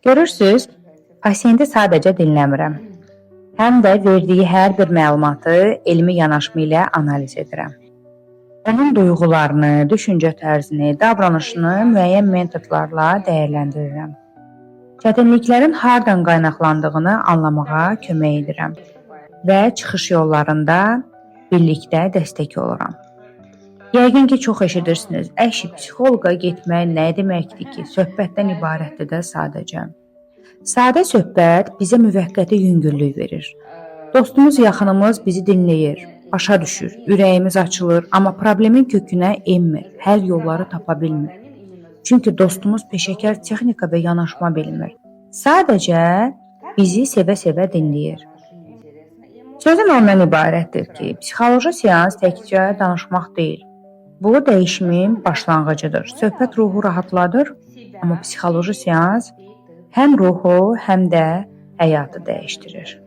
Görürsüz, pasiyenti sadəcə dinləmirəm. Həm də verdiyi hər bir məlumatı elmi yanaşma ilə analiz edirəm. Onun duyğularını, düşüncə tərzini, davranışını müəyyən metodlarla dəyərləndirirəm. Çətinliklərin hardan qaynaqlandığını anlamağa kömək edirəm və çıxış yollarında birlikdə dəstək oluram. Yəqin ki, çox eşidirsiniz. Əşi, psixoloqa getmək nə deməkdir ki? Söhbətdən ibarətdir də sadəcə. Sadə söhbət bizə müvəqqəti yüngüllük verir. Dostumuz, yaxınımız bizi dinləyir, başa düşür, ürəyimiz açılır, amma problemin kökünə enmir, həll yolları tapa bilmir. Çünki dostumuz peşəkar texnika və yanaşma bilmir. Sadəcə bizi sevə-sevə dinləyir. Sözüm ondan ibarətdir ki, psixoloji seans təkcə danışmaq deyil. Bu, dəyişimin başlanğıcıdır. Söhbət ruhu rahatladır, amma psixoloji seans həm ruhu, həm də həyatı dəyişdirir.